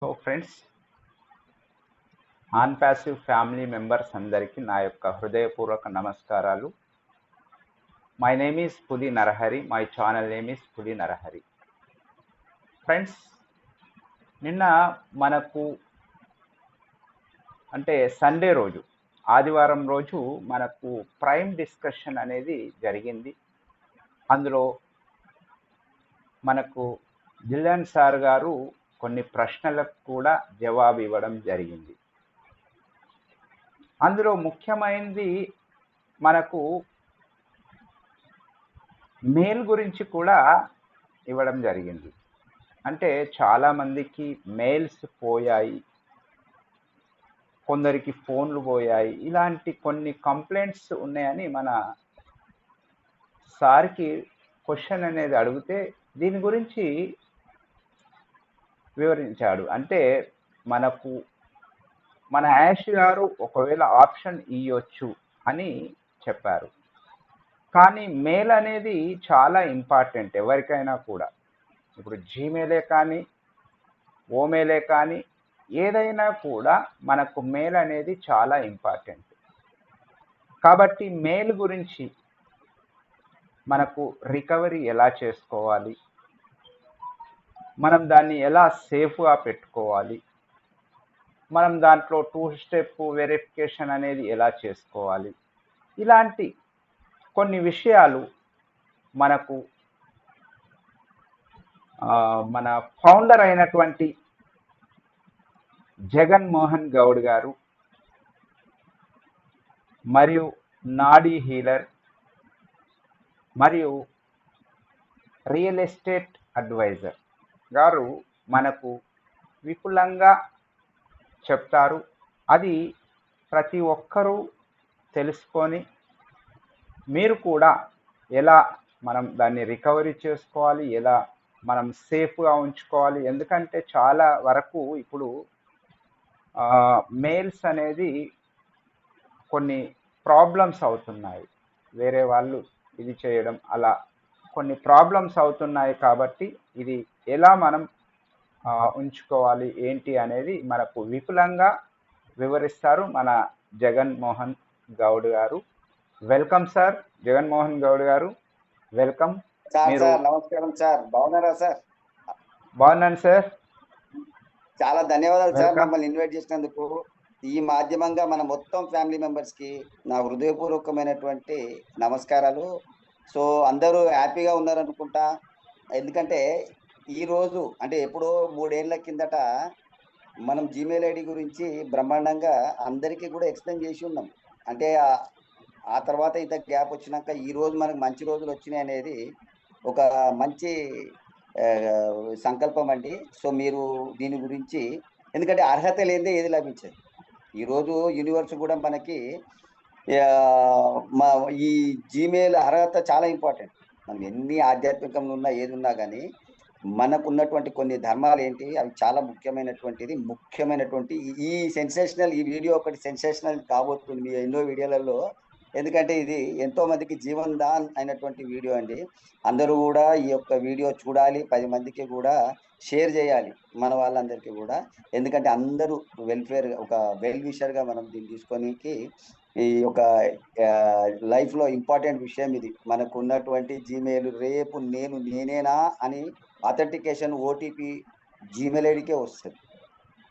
So friends, non passive family members అందరికీ నా యొక్క హృదయపూర్వక నమస్కారాలు. మై నేమ్ ఈస్ పులి Narahari. My channel name is పులి నరహరి. ఫ్రెండ్స్, నిన్న మనకు సండే రోజు, ఆదివారం రోజు మనకు ప్రైమ్ డిస్కషన్ అనేది జరిగింది. అందులో మనకు జిల్లాన్ సార్ గారు కొన్ని ప్రశ్నలకు కూడా జవాబు ఇవ్వడం జరిగింది. అందులో ముఖ్యమైనది మనకు మెయిల్ గురించి కూడా ఇవ్వడం జరిగింది. అంటే చాలామందికి మెయిల్స్ పోయాయి, కొందరికి ఫోన్లు పోయాయి, ఇలాంటి కొన్ని కంప్లైంట్స్ ఉన్నాయని మన సార్కి క్వశ్చన్ అనేది అడిగితే దీని గురించి వివరించాడు. అంటే మనకు మన యాష్ గారు ఒకవేళ ఆప్షన్ ఇవ్వచ్చు అని చెప్పారు. కానీ మెయిల్ అనేది చాలా ఇంపార్టెంట్ ఎవరికైనా కూడా. ఇప్పుడు జీమెయిలే కానీ, ఓమెయిలే కానీ, ఏదైనా కూడా మనకు మెయిల్ అనేది చాలా ఇంపార్టెంట్. కాబట్టి మెయిల్ గురించి మనకు రికవరీ ఎలా చేసుకోవాలి, మనం దాన్ని ఎలా సేఫ్గా పెట్టుకోవాలి, మనం దాంట్లో 2 స్టెప్ వెరిఫికేషన్ అనేది ఎలా చేసుకోవాలి, ఇలాంటి కొన్ని విషయాలు మనకు మన ఫౌండర్ అయినటువంటి జగన్మోహన్ గౌడ్ గారు మరియు నాడీ హీలర్ మరియు రియల్ ఎస్టేట్ అడ్వైజర్ గారు మనకు విపులంగా చెప్తారు. అది ప్రతి ఒక్కరూ తెలుసుకొని మీరు కూడా ఎలా మనం దాన్ని రికవరీ చేసుకోవాలి, ఎలా మనం సేఫ్గా ఉంచుకోవాలి. ఎందుకంటే చాలా వరకు ఇప్పుడు మెయిల్స్ అనేది కొన్ని ప్రాబ్లమ్స్ అవుతున్నాయి, వేరే వాళ్ళు ఇది చేయడం అలా కొన్ని ప్రాబ్లమ్స్ అవుతున్నాయి. కాబట్టి ఇది ఎలా మనం ఉంచుకోవాలి ఏంటి అనేది మనకు విపులంగా వివరిస్తారు మన జగన్మోహన్ గౌడ్ గారు. వెల్కమ్ సార్, జగన్మోహన్ గౌడ్ గారు, వెల్కమ్. మీరు నమస్కారం సార్, బాగున్నారా సార్? బాగున్నాను సార్. చాలా ధన్యవాదాలు సార్ మమ్మల్ని ఇన్వైట్ చేసినందుకు. ఈ మాధ్యమంగా మన మొత్తం ఫ్యామిలీ మెంబర్స్ కి నా హృదయపూర్వకమైనటువంటి నమస్కారాలు. సో అందరూ హ్యాపీగా ఉన్నారనుకుంటా. ఎందుకంటే ఈ రోజు అంటే ఎప్పుడో 3 ఏళ్ల కిందట మనం జీమెయిల్ ఐడి గురించి బ్రహ్మాండంగా అందరికీ కూడా ఎక్స్ప్లెయిన్ చేసి ఉన్నాం. అంటే ఆ తర్వాత ఇంత గ్యాప్ వచ్చినాక ఈ రోజు మనకు మంచి రోజులు వచ్చినాయి అనేది ఒక మంచి సంకల్పం అండి. సో మీరు దీని గురించి, ఎందుకంటే అర్హత లేనిదే ఏది లభించదు. ఈరోజు యూనివర్స్ కూడా మనకి ఈ జీమెయిల్ అర్హత చాలా ఇంపార్టెంట్. మనం ఎన్ని ఆధ్యాత్మికంలో ఉన్నా ఏది ఉన్నా కానీ మనకున్నటువంటి కొన్ని ధర్మాలు ఏంటి, అవి చాలా ముఖ్యమైనటువంటి ఈ సెన్సేషనల్, ఈ వీడియో ఒకటి సెన్సేషనల్ కాబోతుంది మీ ఎన్నో వీడియోలలో. ఎందుకంటే ఇది ఎంతో మందికి జీవనదాన్ అయినటువంటి వీడియో అండి. అందరూ కూడా ఈ యొక్క వీడియో చూడాలి, 10 మందికి కూడా షేర్ చేయాలి మన వాళ్ళందరికీ కూడా. ఎందుకంటే అందరూ వెల్ఫేర్, ఒక వెల్ విషర్గా మనం దీన్ని తీసుకొనికి ఈ యొక్క లైఫ్లో ఇంపార్టెంట్ విషయం ఇది. మనకు ఉన్నటువంటి జీమెయిల్ రేపు నేనేనా అని అథెంటికేషన్ ఓటీపీ జీమెయిల్ ఐడికే వస్తుంది.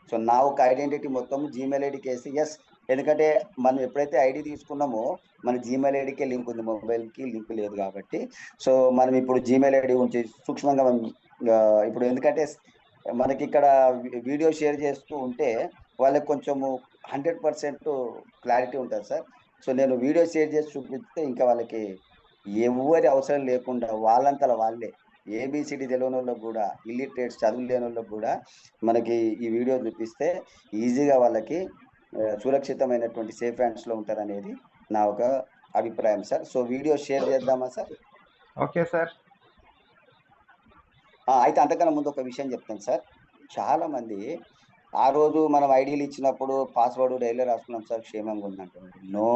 సో నా ఒక ఐడెంటిటీ మొత్తం జీమెయిల్ ఐడికి వేసి ఎస్, ఎందుకంటే మనం ఎప్పుడైతే ఐడి తీసుకున్నామో మన జీమెయిల్ ఐడికే లింక్ ఉంది, మొబైల్కి లింక్ లేదు కాబట్టి. సో మనం ఇప్పుడు జీమెయిల్ ఐడి గురించి సూక్ష్మంగా మనం ఇప్పుడు, ఎందుకంటే మనకి ఇక్కడ వీడియో షేర్ చేస్తూ ఉంటే వాళ్ళకి కొంచెము 100% క్లారిటీ ఉంటుంది సార్. సో నేను వీడియో షేర్ చేసి చూపిస్తే ఇంకా వాళ్ళకి ఎవరి అవసరం లేకుండా వాళ్ళంతలా వాళ్ళే, ఏబిసిడి తెలియని వాళ్ళకి కూడా, ఇల్లిటరేట్స్ చదువు లేని వాళ్ళకి కూడా మనకి ఈ వీడియో చూపిస్తే ఈజీగా వాళ్ళకి సురక్షితమైనటువంటి సేఫ్ హ్యాండ్స్లో ఉంటారనేది నా ఒక అభిప్రాయం సార్. సో వీడియో షేర్ చేద్దామా సార్? Okay sir. అయితే అంతకన్నా ముందు ఒక విషయం చెప్తాను సార్. చాలా మంది ఆ రోజు మనం ఐడీలు ఇచ్చినప్పుడు పాస్వర్డ్ డైలీ రాసుకున్నాం సార్, క్షేమంగా ఉందంటున్నారు. నో,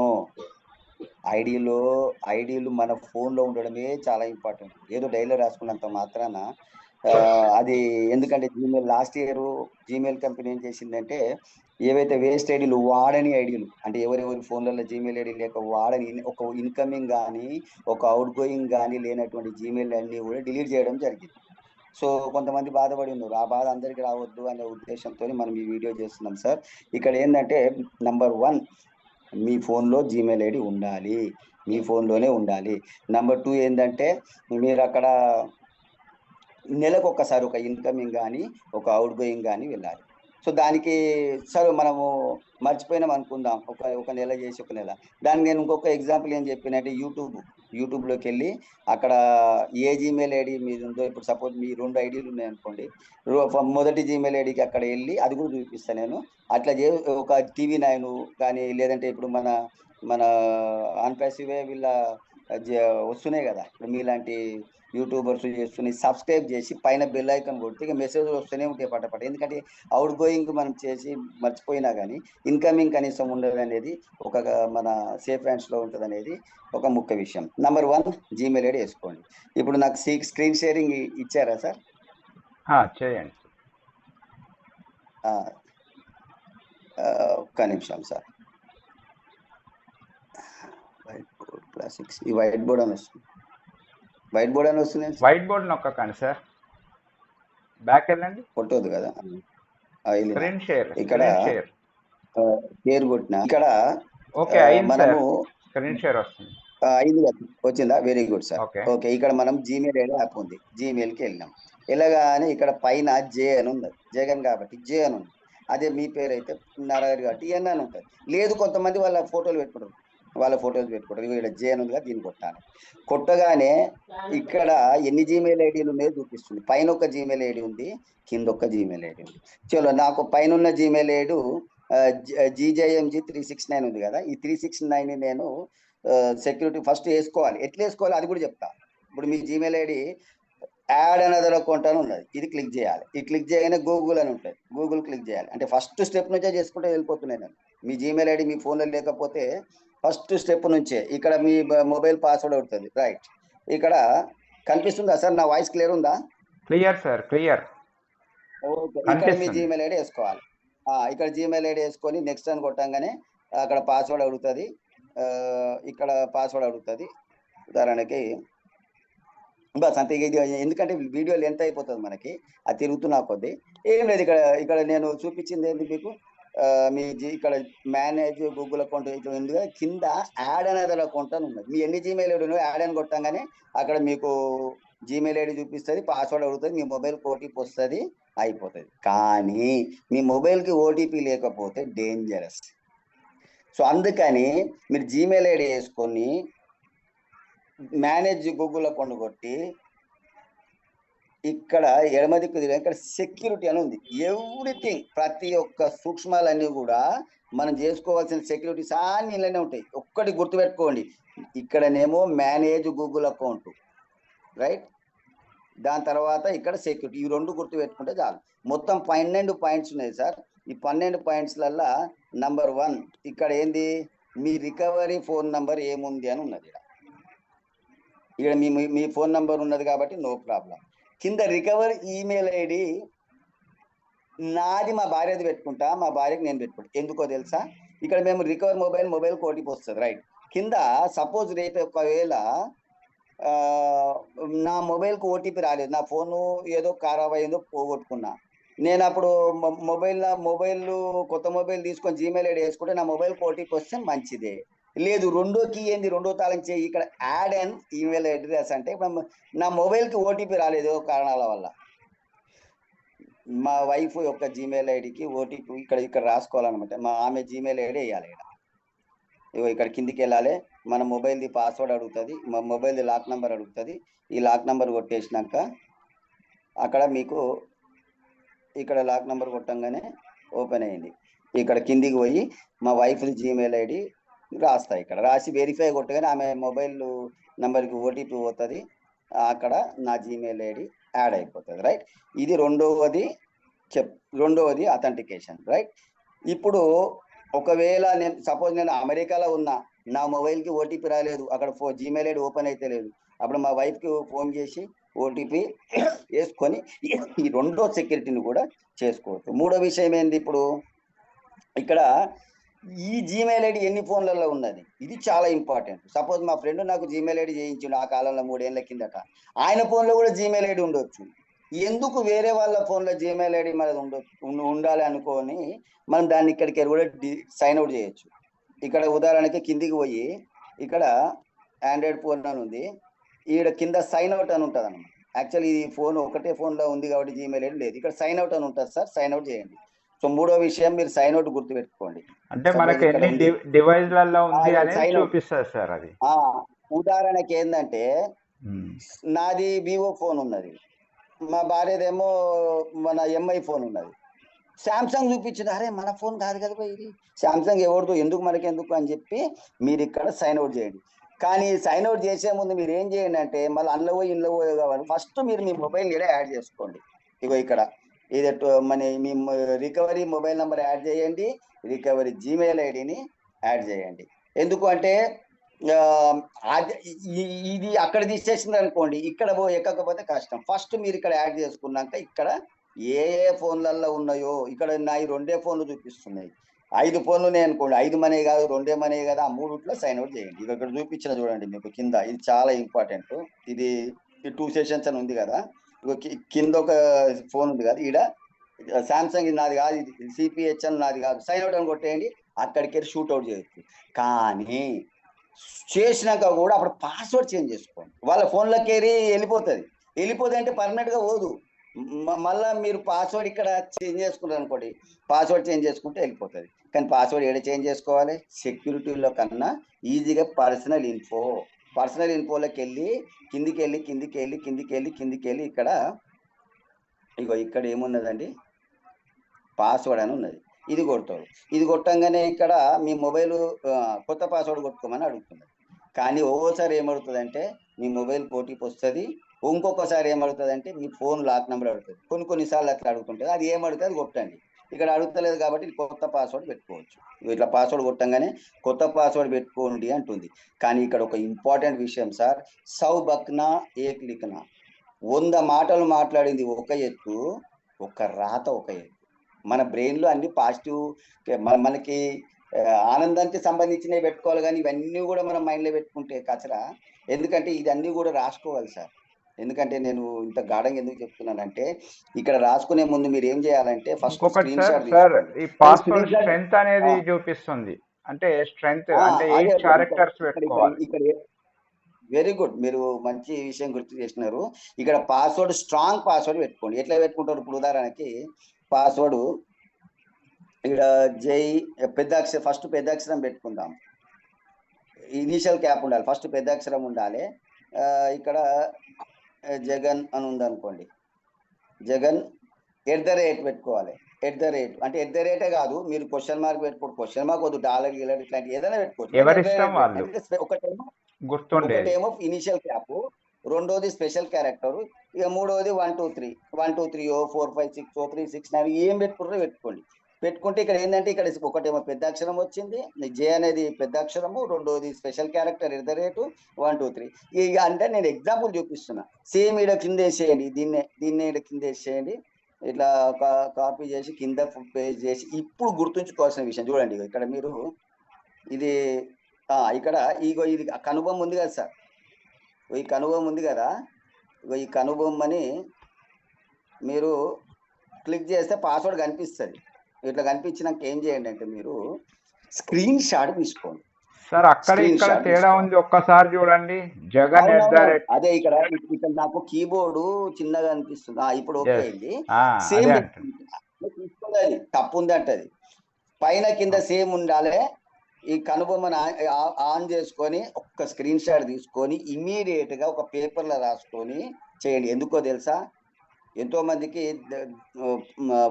ఐడీలు మన ఫోన్లో ఉండడమే చాలా ఇంపార్టెంట్. ఏదో డైలీ రాసుకున్నంత మాత్రాన అది ఎందుకంటే Gmail last year Gmail company ఏం చేసిందంటే ఏవైతే వేస్ట్ ఐడీలు వాడని ఐడీలు అంటే ఎవరెవరి ఫోన్లలో జీమెయిల్ ఐడి లేక వాడని ఒక ఇన్కమింగ్ కానీ ఒక అవుట్ గోయింగ్ కానీ లేనటువంటి జీమెయిల్ అన్ని కూడా డిలీట్ చేయడం జరిగింది. సో కొంతమంది బాధపడి ఉన్నారు, ఆ బాధ అందరికీ రావద్దు అనే ఉద్దేశంతో మనం ఈ వీడియో చేస్తున్నాం సార్. ఇక్కడ ఏంటంటే నంబర్ 1 మీ ఫోన్లో జీమెయిల్ ఐడి ఉండాలి, మీ ఫోన్లోనే ఉండాలి. నంబర్ 2 ఏంటంటే మీరు అక్కడ నెలకు ఒక్కసారి ఒక ఇన్కమింగ్ కానీ ఒక అవుట్ గోయింగ్ కానీ వెళ్ళాలి. సో దానికి సరే మనము మర్చిపోయినాం అనుకుందాం, ఒక నెల చేసి ఒక నెల. దానికి నేను ఇంకొక ఎగ్జాంపుల్ ఏం చెప్పినంటే యూట్యూబ్లోకి వెళ్ళి అక్కడ ఏ జీమెయిల్ ఐడి మీద ఉందో, ఇప్పుడు సపోజ్ మీ 2 ఐడీలు ఉన్నాయనుకోండి, మొదటి జీమెయిల్ ఐడికి అక్కడ వెళ్ళి అది కూడా చూపిస్తాను నేను. అట్లా ఒక TV9 కానీ లేదంటే ఇప్పుడు మన అన్పాసివే వీళ్ళ వస్తున్నాయి కదా, ఇప్పుడు మీలాంటి యూట్యూబర్స్ చేస్తున్నాయి, సబ్స్క్రైబ్ చేసి పైన బెల్ ఐకాన్ కొడితే ఇక మెసేజ్లు వస్తూనే ఉంటాయి పటపట. ఎందుకంటే అవుట్ గోయింగ్ మనం చేసి మర్చిపోయినా కానీ ఇన్కమింగ్ కనీసం ఉండదు అనేది ఒక మన సేఫ్ హ్యాండ్స్లో ఉంటుంది అనేది ఒక ముఖ్య విషయం. నంబర్ 1 జీమెయిల్ ఐడి వేసుకోండి. ఇప్పుడు నాకు స్క్రీన్ షేరింగ్ ఇచ్చారా సార్? చేయండి. ఒక్క నిమిషం సార్. వైట్ బోర్డ్ క్లాసిక్స్, ఈ వైట్ బోర్డ్ అని వస్తుంది, వైట్ బోర్డ్ అని వస్తుంది. వైట్ బోర్డ్ నొక్కకండి సార్, బ్యాక్ వెళ్ళండి. కొట్టదు కదా స్క్రీన్ షేర్, ఇక్కడ షేర్ కొట్టిన ఇక్కడ ఓకే మనము స్క్రీన్ షేర్ వస్తుంది. అయింది కదా, వచ్చిందా? Very good sir. ఓకే, ఇక్కడ మనం జీమెయిల్ ఐడి యాప్ ఉంది, జీమెయిల్కి వెళ్ళినాం. వెళ్ళగానే ఇక్కడ పైన జే అని ఉన్నది, జగన్ కాబట్టి జే అని ఉంది. అదే మీ పేరు అయితే నరహరి కాబట్టి ఎన్ అని ఉంటుంది. లేదు కొంతమంది వాళ్ళ ఫోటోలు పెట్టుకుంటారు, ఇక్కడ జే అని ఉంది కదా, దీన్ని కొట్టాలి. కొట్టగానే ఇక్కడ ఎన్ని జీమెయిల్ ఐడీలు ఉన్నాయో చూపిస్తుంది. పైన ఒక జీమెయిల్ ఐడి ఉంది, కింద ఒక జీమెయిల్ ఐడి ఉంది. చలో, నాకు పైన ఉన్న జీమెయిల్ ఐడి GJMG 369 ఉంది కదా, ఈ 369 నేను సెక్యూరిటీ ఫస్ట్ వేసుకోవాలి. ఎట్లా వేసుకోవాలి అది కూడా చెప్తా. ఇప్పుడు మీ Gmail ID add another account అని ఉన్నది, ఇది క్లిక్ చేయాలి. ఇది క్లిక్ చేయగానే గూగుల్ అని ఉంటుంది, గూగుల్ క్లిక్ చేయాలి. అంటే ఫస్ట్ స్టెప్ నుంచే చేసుకుంటే వెళ్ళిపోతున్నాయి నేను. మీ జీమెయిల్ ఐడి మీ ఫోన్లో లేకపోతే ఫస్ట్ స్టెప్ నుంచే ఇక్కడ మీ మొబైల్ పాస్వర్డ్ అవుతుంది. రైట్, ఇక్కడ కనిపిస్తుందా సార్? నా వాయిస్ క్లియర్ ఉందా? Clear sir, clear. ఓకే, ఇక్కడ మీ జీమెయిల్ ఐడి వేసుకోవాలి. ఇక్కడ జీమెయిల్ ఐడి వేసుకొని నెక్స్ట్ అని కొట్టంగానే అక్కడ పాస్వర్డ్ అడుగుతుంది, ఇక్కడ పాస్వర్డ్ అడుగుతుంది. ఉదాహరణకి బస్ అంతే. ఇది ఎందుకంటే వీడియో లెంత్ అయిపోతుంది మనకి, అది తిరుగుతున్నా కొద్దీ. ఏం లేదు, ఇక్కడ నేను చూపించింది ఏంటి మీకు, మీ ఇక్కడ మేనేజ్ గూగుల్ అకౌంట్ ఉంది కదా, కింద యాడ్ అనదర్ అకౌంట్ అని ఉన్నది. మీ ఎన్ని జీమెయిల్ ఐడి ఉన్నాయో యాడ్ అని కొట్టంగానే అక్కడ మీకు జీమెయిల్ ఐడి చూపిస్తుంది, పాస్వర్డ్ అడుగుతుంది, మీ మొబైల్కి ఓటీపీ వస్తుంది, అయిపోతుంది. కానీ మీ మొబైల్కి ఓటీపీ లేకపోతే డేంజరస్. సో అందుకని మీరు జీమెయిల్ ఐడి వేసుకొని మేనేజ్ గూగుల్ అకౌంట్ కొట్టి ఇక్కడ ఎడమ దిక్కు ఇక్కడ సెక్యూరిటీ అని ఉంది. ఎవ్రీథింగ్, ప్రతి ఒక్క సూక్ష్మాలన్నీ కూడా మనం చేసుకోవాల్సిన సెక్యూరిటీస్ అన్ని ఇలానే ఉంటాయి. ఒక్కటి గుర్తుపెట్టుకోండి, ఇక్కడనేమో మేనేజ్ గూగుల్ అకౌంట్, రైట్, దాని తర్వాత ఇక్కడ సెక్యూరిటీ, ఈ 2 గుర్తుపెట్టుకుంటే చాలు. మొత్తం 12 పాయింట్స్ ఉన్నాయి సార్. ఈ 12 పాయింట్స్లల్లా నంబర్ 1 ఇక్కడ ఏంది, మీ రికవరీ ఫోన్ నంబర్ ఏముంది అని ఉన్నది. ఇక్కడ మీ ఫోన్ నంబర్ ఉన్నది కాబట్టి నో ప్రాబ్లం. కింద రికవర్ ఈమెయిల్ ఐడి నాది, మా భార్యది పెట్టుకుంటా, మా భార్యకి నేను పెట్టుకుంటా. ఎందుకో తెలుసా? ఇక్కడ మేము రికవర్ మొబైల్ ఓటీపీ వస్తుంది, రైట్. కింద సపోజ్ రేపు ఒకవేళ నా మొబైల్కి ఓటీపీ రాలేదు, నా ఫోను ఏదో ఖరాబ్ అయిందో పోగొట్టుకున్నా, నేను అప్పుడు మొబైల్ కొత్త మొబైల్ తీసుకొని జీమెయిల్ ఐడి వేసుకుంటే నా మొబైల్కి ఓటీపీ వస్తే మంచిదే. లేదు, రెండో కీ ఏంది, రెండో తాళం చేయి, ఇక్కడ యాడ్ అండ్ ఈమెయిల్ అడ్రస్ అంటే నా మొబైల్కి ఓటీపీ రాలేదు కారణాల వల్ల, మా వైఫ్ యొక్క జీమెయిల్ ఐడికి ఓటీపీ ఇక్కడ రాసుకోవాలన్నమాట. ఆమె జీమెయిల్ ఐడి వేయాలి. ఇక్కడ కిందికి వెళ్ళాలి, మన మొబైల్ది పాస్వర్డ్ అడుగుతుంది, మా మొబైల్ది లాక్ నెంబర్ అడుగుతుంది. ఈ లాక్ నెంబర్ కొట్టేసినాక అక్కడ మీకు ఇక్కడ లాక్ నెంబర్ కొట్టంగానే ఓపెన్ అయింది. ఇక్కడ కిందికి పోయి మా వైఫ్ది జీమెయిల్ ఐడి రాస్తా, ఇక్కడ రాసి వెరిఫై కొట్టగానే ఆమె మొబైల్ నెంబర్కి ఓటీపీ పోతుంది, అక్కడ నా జీమెయిల్ ఐడి యాడ్ అయిపోతుంది, రైట్. ఇది రెండవది అథెంటికేషన్, రైట్. ఇప్పుడు ఒకవేళ సపోజ్ నేను అమెరికాలో ఉన్నా, నా మొబైల్కి ఓటీపీ రాలేదు, అక్కడ జీమెయిల్ ఐడి ఓపెన్ అయితే లేదు, అప్పుడు మా వైఫ్కి ఫోన్ చేసి ఓటీపీ వేసుకొని ఈ రెండో సెక్యూరిటీని కూడా చేసుకోవచ్చు. మూడో విషయం ఏంది, ఇప్పుడు ఇక్కడ ఈ జీమెయిల్ ఐడి ఎన్ని ఫోన్లలో ఉన్నది, ఇది చాలా ఇంపార్టెంట్. సపోజ్ మా ఫ్రెండ్ నాకు జీమెయిల్ ఐడి చేయించిండు ఆ కాలంలో 3 ఏళ్ల కిందట, ఆయన ఫోన్లో కూడా జీమెయిల్ ఐడి ఉండొచ్చు. ఎందుకు వేరే వాళ్ళ ఫోన్లో జీమెయిల్ ఐడి మనది ఉండాలి అనుకొని మనం దాన్ని ఇక్కడికి కూడా సైన్ అవుట్ చేయొచ్చు. ఇక్కడ ఉదాహరణకి కిందికి పోయి ఇక్కడ ఆండ్రాయిడ్ ఫోన్ అని ఉంది, ఈడ కింద సైన్ అవుట్ అని ఉంటుంది అన్నమాట. యాక్చువల్లీ ఈ ఫోన్ ఒకటే ఫోన్లో ఉంది కాబట్టి జీమెయిల్ ఐడి లేదు, ఇక్కడ సైన్ అవుట్ అని ఉంటుంది సార్, సైన్ అవుట్ చేయండి. సో మూడో విషయం మీరు సైన్ అవుట్ గుర్తుపెట్టుకోండి. అంటే మనకి ఎన్ని డివైస్లలో ఉంది అనేది చూపిస్తుంది సార్ అది. ఉదాహరణకి ఏంటంటే నాది వివో ఫోన్ ఉన్నది, మా భార్యదేమో మన ఎంఐ ఫోన్ ఉన్నది, శాంసంగ్ చూపించింది, అరే మన ఫోన్ కాదు కదా ఇది శాంసంగ్, ఎవరితో ఎందుకు మనకి ఎందుకు అని చెప్పి మీరు ఇక్కడ సైన్ అవుట్ చేయండి. కానీ సైన్ అవుట్ చేసే ముందు మీరు ఏం చేయండి అంటే మళ్ళీ అందులో పోయి ఇంట్లో పోయి కావాలి, ఫస్ట్ మీరు మీ మొబైల్ కూడా యాడ్ చేసుకోండి. ఇగో ఇక్కడ ఇది మన మీ రికవరీ మొబైల్ నెంబర్ యాడ్ చేయండి, రికవరీ జీమెయిల్ ఐడిని యాడ్ చేయండి. ఎందుకు అంటే ఇది అక్కడ తీసేసింది అనుకోండి, ఇక్కడ ఎక్కకపోతే కష్టం. ఫస్ట్ మీరు ఇక్కడ యాడ్ చేసుకున్నాక ఇక్కడ ఏ ఏ ఫోన్లలో ఉన్నాయో, ఇక్కడ నా 2 ఫోన్లు చూపిస్తున్నాయి, 5 ఫోన్లు ఉన్నాయి అనుకోండి, 5 మనీ కాదు 2 మనీ కదా, ఆ 3 సైన్ అవుట్ చేయండి. ఇక్కడ చూపించిన చూడండి మీకు కింద, ఇది చాలా ఇంపార్టెంట్. ఇది 2 సెషన్స్ అని ఉంది కదా, కింద ఒక ఫోన్ ఉంది కదా, ఈడ శాంసంగ్ ఇది నాది కాదు, ఇది సిపిహెచ్ఎల్ నాది కాదు, సైన్ అవుట్ అని కొట్టేయండి, అక్కడికి వెళ్ళి షూట్ అవుట్ చేయొచ్చు. కానీ చేసినాక కూడా అప్పుడు పాస్వర్డ్ చేంజ్ చేసుకోండి, వాళ్ళ ఫోన్లోకి వెళ్ళిపోతుంది అంటే పర్మనెంట్గా పోదు. మళ్ళీ మీరు పాస్వర్డ్ ఇక్కడ చేంజ్ చేసుకున్నారు అనుకోండి, పాస్వర్డ్ చేంజ్ చేసుకుంటే వెళ్ళిపోతుంది. కానీ పాస్వర్డ్ ఏడ చేంజ్ చేసుకోవాలి, సెక్యూరిటీలో కన్నా ఈజీగా పర్సనల్ ఇన్ఫోలోకి వెళ్ళి కిందికి వెళ్ళి ఇక్కడ ఇగో ఇక్కడ ఏమున్నదండి, పాస్వర్డ్ అని ఉన్నది, ఇది కొడతాడు. ఇది కొట్టంగానే ఇక్కడ మీ మొబైల్ కొత్త పాస్వర్డ్ కొట్టుకోమని అడుగుతున్నది. కానీ ఓసారి ఏమడుగుతుందంటే మీ మొబైల్ ఓటీపీ వస్తుంది, ఇంకొకసారి ఏమడుగుతుందంటే మీ ఫోన్ లాక్ నెంబర్ అడుగుతుంది, కొన్నిసార్లు అట్లా అడుగుతుంటుంది. అది ఏమడుగుతుంది అది కొట్టండి. ఇక్కడ అడుగుతలేదు కాబట్టి కొత్త పాస్వర్డ్ పెట్టుకోవచ్చు. ఇట్లా పాస్వర్డ్ కొట్టంగానే కొత్త పాస్వర్డ్ పెట్టుకోండి అంటుంది. కానీ ఇక్కడ ఒక ఇంపార్టెంట్ విషయం సార్, సౌ బక్నా ఏక్ లిఖనా, 100 మాటలు మాట్లాడింది ఒక ఎత్తు, ఒక రాత ఒక ఎత్తు. మన బ్రెయిన్లో అన్ని పాజిటివ్ మనకి ఆనందానికి సంబంధించినవి పెట్టుకోవాలి, కానీ ఇవన్నీ కూడా మనం మైండ్లో పెట్టుకుంటే కచరా. ఎందుకంటే ఇదన్నీ కూడా రాసుకోవాలి సార్. ఎందుకంటే నేను ఇంత గాఢంగా ఎందుకు చెప్తున్నానంటే ఇక్కడ రాసుకునే ముందు మీరు ఏం చేయాలంటే ఫస్ట్ స్క్రీన్ షాట్ ఈ పాస్వర్డ్ స్ట్రెంగ్త్ అనేది చూపిస్తుంది, అంటే స్ట్రెంగ్త్ అంటే 8 క్యారెక్టర్స్ పెట్టుకోవాలి. ఇక్కడ వెరీ గుడ్, మీరు మంచి విషయం గుర్తు చేసినారు. ఇక్కడ పాస్వర్డ్ స్ట్రాంగ్ పాస్వర్డ్ పెట్టుకోండి. ఎట్లా పెట్టుకుంటారు, ఇప్పుడు ఉదాహరణకి పాస్వర్డ్ ఇక్కడ ఫస్ట్ పెద్ద అక్షరం పెట్టుకుందాం, ఇనిషియల్ క్యాప్ ఉండాలి, ఫస్ట్ పెద్ద అక్షరం ఉండాలి. ఇక్కడ జగన్ అని ఉందనుకోండి, జగన్ @ పెట్టుకోవాలి. @ అంటే @ కాదు, మీరు క్వశ్చన్ మార్క్ పెట్టుకోండి, క్వశ్చన్ మార్క్ వద్దు, $, ఇట్లాంటి ఏదైనా పెట్టుకోవచ్చు. ఒకటేమో ఇనిషియల్ క్యాప్, రెండోది స్పెషల్ క్యారెక్టర్, ఇక మూడోది 1 2 3 1 2 3 4 5 6 3 6 9 ఏం పెట్టుకుంటారో పెట్టుకోండి. పెట్టుకుంటే ఇక్కడ ఏంటంటే ఇక్కడ ఒకటేమో పెద్ద అక్షరం వచ్చింది, జే అనేది పెద్ద అక్షరము, రెండోది స్పెషల్ క్యారెక్టర్ @ 1 2 3. ఇక అంటే నేను ఎగ్జాంపుల్ చూపిస్తున్నా. సేమ్ ఈడ కింద వేసేయండి, దీన్నే ఈడ కింద వేసేయండి, ఇట్లా కాపీ చేసి కింద పేస్ట్ చేసి. ఇప్పుడు గుర్తుంచుకోవాల్సిన విషయం చూడండి, ఇక్కడ మీరు ఇది ఇక్కడ ఇది కనుబొమ్మ ఉంది కదా సార్, ఈ కనుబొమ్మ ఉంది కదా, ఈ కనుబొమ్మని మీరు క్లిక్ చేస్తే పాస్వర్డ్ కనిపిస్తుంది. ఇట్లా కనిపించినాక ఏం చేయండి అంటే మీరు స్క్రీన్ షాట్ తీసుకోండి సార్. అక్కడ ఇక్కడ తేడా ఉంది, ఒక్కసారి చూడండి. జగన్ అదే ఇక్కడ నాకు కీబోర్డు చిన్నగా అనిపిస్తుంది. ఇప్పుడు ఓకే అయింది, సేమ్ తీసుకోవాలి, తప్పు ఉంది అంటది. పైన కింద సేమ్ ఉండాలి. ఈ కనుబొమ్మను ఆన్ చేసుకొని ఒక్క స్క్రీన్ షాట్ తీసుకొని ఇమీడియట్ గా ఒక పేపర్లో రాసుకొని చేయండి. ఎందుకో తెలుసా, ఎంతో మందికి